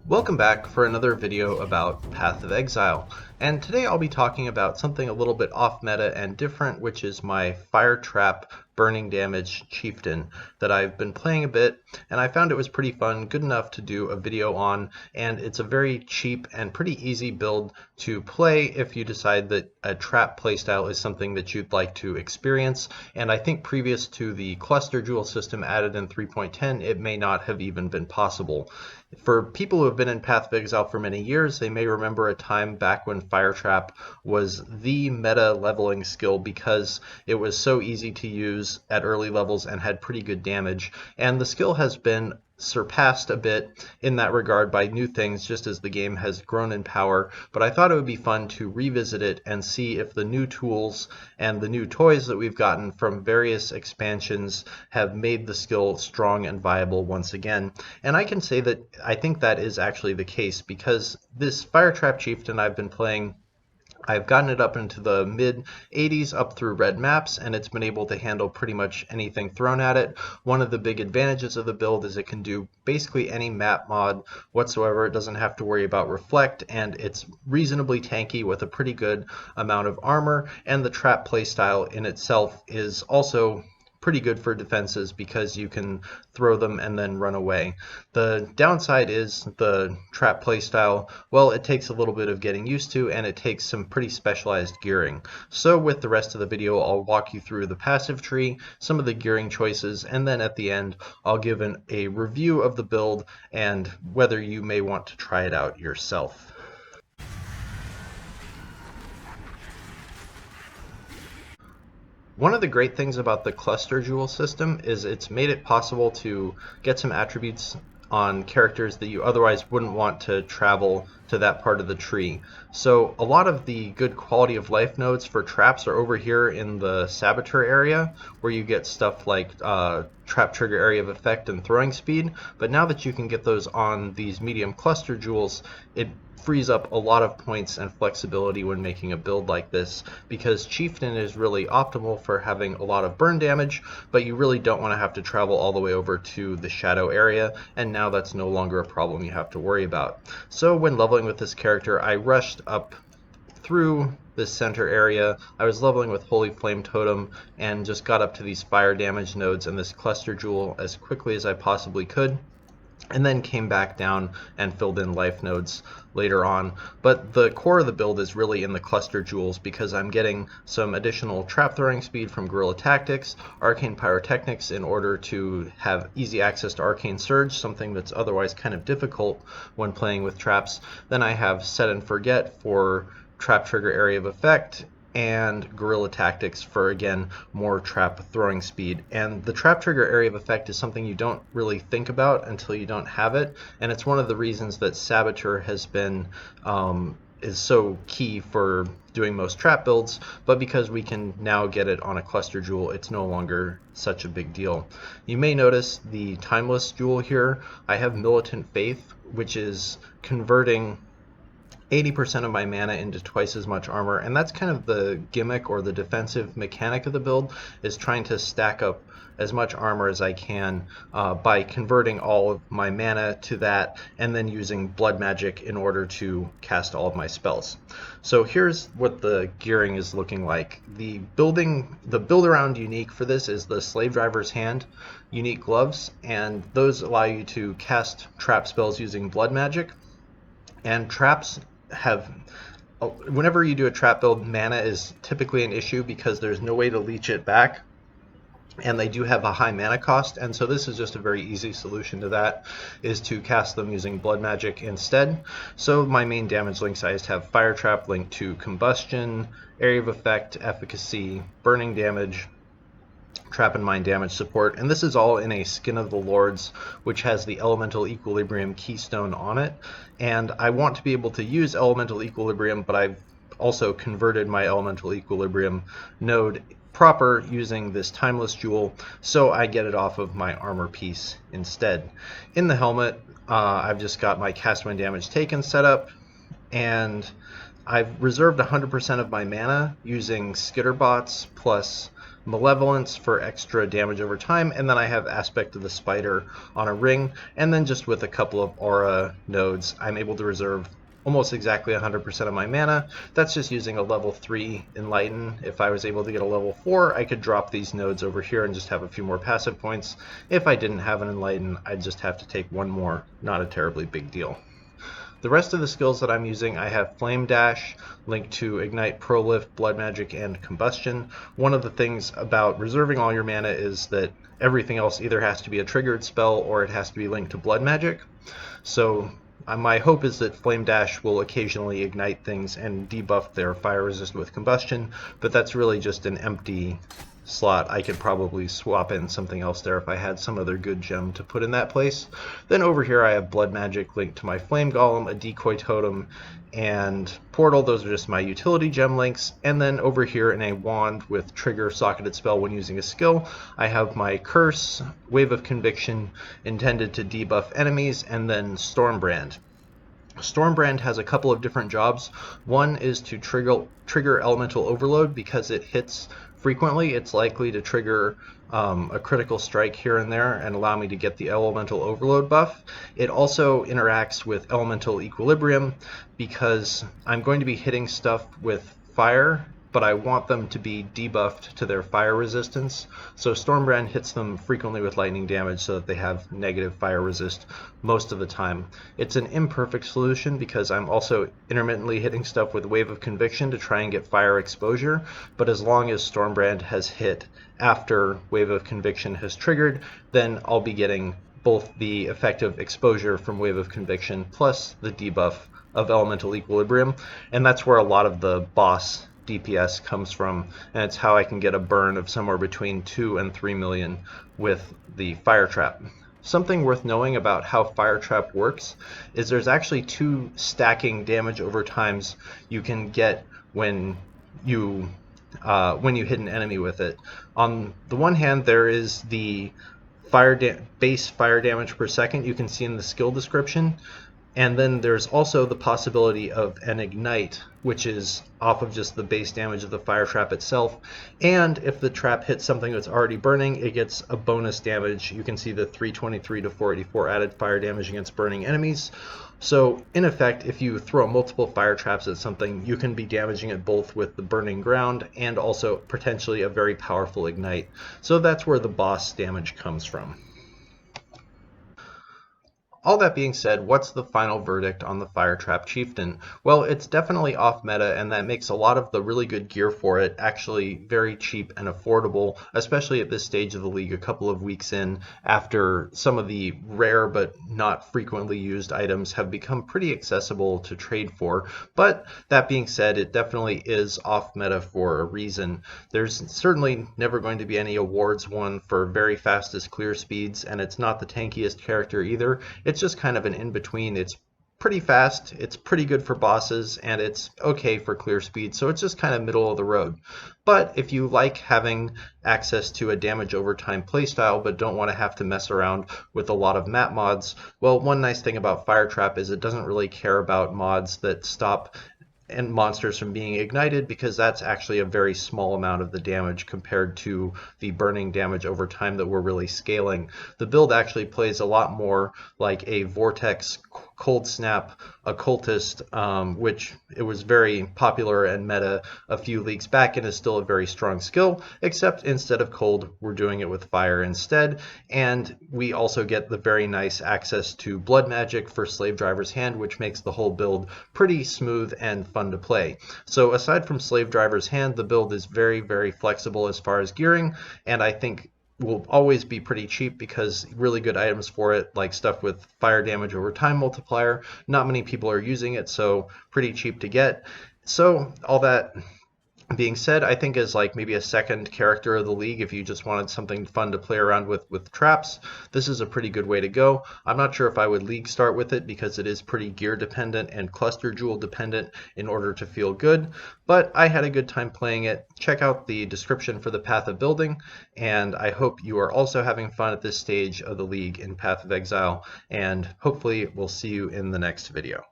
Welcome back for another video about Path of Exile, and today I'll be talking about something a little bit off meta and different, which is my Fire Trap Burning Damage Chieftain that I've been playing a bit, and I found it was pretty fun, good enough to do a video on, and it's a very cheap and pretty easy build to play if you decide that a trap playstyle is something that you'd like to experience, and I think previous to the cluster jewel system added in 3.10, it may not have even been possible. For people who have been in Path of Exile for many years, they may remember a time back when Fire Trap was the meta leveling skill because it was so easy to use at early levels and had pretty good damage. And the skill has been surpassed a bit in that regard by new things just as the game has grown in power, but I thought it would be fun to revisit it and see if the new tools and the new toys that we've gotten from various expansions have made the skill strong and viable once again. And I can say that I think that is actually the case because this Fire Trap Chieftain I've been playing, I've gotten it up into the mid 80s up through red maps, and it's been able to handle pretty much anything thrown at it. One of the big advantages of the build is it can do basically any map mod whatsoever. It doesn't have to worry about reflect, and it's reasonably tanky with a pretty good amount of armor, and the trap playstyle in itself is also pretty good for defenses because you can throw them and then run away. The downside is the trap playstyle, well, it takes a little bit of getting used to and it takes some pretty specialized gearing. So with the rest of the video, I'll walk you through the passive tree, some of the gearing choices, and then at the end, I'll give a review of the build and whether you may want to try it out yourself. One of the great things about the cluster jewel system is it's made it possible to get some attributes on characters that you otherwise wouldn't want to travel to that part of the tree. So a lot of the good quality of life nodes for traps are over here in the saboteur area where you get stuff like trap trigger area of effect and throwing speed, but now that you can get those on these medium cluster jewels, it frees up a lot of points and flexibility when making a build like this because Chieftain is really optimal for having a lot of burn damage, but you really don't want to have to travel all the way over to the shadow area, and now that's no longer a problem you have to worry about. So when leveling with this character, I rushed up through this center area. I was leveling with Holy Flame Totem and just got up to these fire damage nodes and this cluster jewel as quickly as I possibly could, and then came back down and filled in life nodes later on. But the core of the build is really in the cluster jewels because I'm getting some additional trap throwing speed from Guerrilla Tactics, Arcane Pyrotechnics in order to have easy access to Arcane Surge, something that's otherwise kind of difficult when playing with traps. Then I have Set and Forget for trap trigger area of effect, and Guerrilla Tactics for, again, more trap throwing speed. And the trap trigger area of effect is something you don't really think about until you don't have it, and it's one of the reasons that Saboteur has been is so key for doing most trap builds, but because we can now get it on a cluster jewel, it's no longer such a big deal. You may notice the Timeless jewel here. I have Militant Faith, which is converting 80% of my mana into twice as much armor, and that's kind of the gimmick or the defensive mechanic of the build, is trying to stack up as much armor as I can by converting all of my mana to that and then using blood magic in order to cast all of my spells. So here's what the gearing is looking like. The build around unique for this is the Slave Driver's Hand unique gloves, and those allow you to cast trap spells using blood magic. And traps have, whenever you do a trap build, mana is typically an issue because there's no way to leech it back, and they do have a high mana cost, and so this is just a very easy solution to that, is to cast them using blood magic instead. So my main damage links I just have Fire Trap linked to Combustion, Area of Effect, Efficacy, Burning Damage, Trap and Mind damage support, and this is all in a Skin of the Lords, which has the Elemental Equilibrium keystone on it. And I want to be able to use Elemental Equilibrium, but I've also converted my Elemental Equilibrium node proper using this Timeless jewel, so I get it off of my armor piece instead. In the helmet, I've just got my Cast When Damage Taken set up, and I've reserved 100% of my mana using Skitterbots plus Malevolence for extra damage over time, and then I have Aspect of the Spider on a ring, and then just with a couple of aura nodes, I'm able to reserve almost exactly 100% of my mana. That's just using a level 3 Enlighten. If I was able to get a level 4, I could drop these nodes over here and just have a few more passive points. If I didn't have an Enlighten, I'd just have to take one more. Not a terribly big deal. The rest of the skills that I'm using, I have Flame Dash, linked to Ignite, Prolift, Blood Magic, and Combustion. One of the things about reserving all your mana is that everything else either has to be a triggered spell or it has to be linked to Blood Magic. So my hope is that Flame Dash will occasionally ignite things and debuff their fire resist with Combustion, but that's really just an empty slot. I could probably swap in something else there if I had some other good gem to put in that place. Then over here I have Blood Magic linked to my Flame Golem, a Decoy Totem, and Portal. Those are just my utility gem links. And then over here in a wand with trigger socketed spell when using a skill, I have my Curse, Wave of Conviction intended to debuff enemies, and then Stormbrand. Stormbrand has a couple of different jobs. One is to trigger Elemental Overload. Because it hits frequently, it's likely to trigger a critical strike here and there and allow me to get the Elemental Overload buff. It also interacts with Elemental Equilibrium because I'm going to be hitting stuff with fire, but I want them to be debuffed to their fire resistance. So Stormbrand hits them frequently with lightning damage so that they have negative fire resist most of the time. It's an imperfect solution because I'm also intermittently hitting stuff with Wave of Conviction to try and get fire exposure, but as long as Stormbrand has hit after Wave of Conviction has triggered, then I'll be getting both the effective exposure from Wave of Conviction plus the debuff of Elemental Equilibrium, and that's where a lot of the boss DPS comes from, and it's how I can get a burn of somewhere between 2 and 3 million with the Fire Trap. Something worth knowing about how Fire Trap works is there's actually 2 stacking damage over times you can get when you hit an enemy with it. On the one hand, there is the base fire damage per second you can see in the skill description. And then there's also the possibility of an ignite, which is off of just the base damage of the fire trap itself. And if the trap hits something that's already burning, it gets a bonus damage. You can see the 323 to 484 added fire damage against burning enemies. So in effect, if you throw multiple fire traps at something, you can be damaging it both with the burning ground and also potentially a very powerful ignite. So that's where the boss damage comes from. All that being said, what's the final verdict on the Fire Trap Chieftain? Well, it's definitely off meta, and that makes a lot of the really good gear for it actually very cheap and affordable, especially at this stage of the league a couple of weeks in, after some of the rare but not frequently used items have become pretty accessible to trade for. But that being said, it definitely is off meta for a reason. There's certainly never going to be any awards won for very fastest clear speeds, and it's not the tankiest character either. It's just kind of an in-between. It's pretty fast, it's pretty good for bosses, and it's okay for clear speed, so it's just kind of middle of the road. But if you like having access to a damage over time playstyle but don't want to have to mess around with a lot of map mods, well, one nice thing about Fire Trap is it doesn't really care about mods that stop and monsters from being ignited, because that's actually a very small amount of the damage compared to the burning damage over time that we're really scaling. The build actually plays a lot more like a Vortex Cold Snap Occultist, which it was very popular and meta a few leagues back and is still a very strong skill, except instead of cold, we're doing it with fire instead. And we also get the very nice access to blood magic for Slave Driver's Hand, which makes the whole build pretty smooth and fun to play. So aside from Slave Driver's Hand, the build is very, very flexible as far as gearing, and I think will always be pretty cheap because really good items for it, like stuff with fire damage over time multiplier, not many people are using it, so pretty cheap to get. So all that being said, I think as like maybe a second character of the league, if you just wanted something fun to play around with traps, this is a pretty good way to go. I'm not sure if I would league start with it because it is pretty gear dependent and cluster jewel dependent in order to feel good, but I had a good time playing it. Check out the description for the Path of Building, and I hope you are also having fun at this stage of the league in Path of Exile, and hopefully we'll see you in the next video.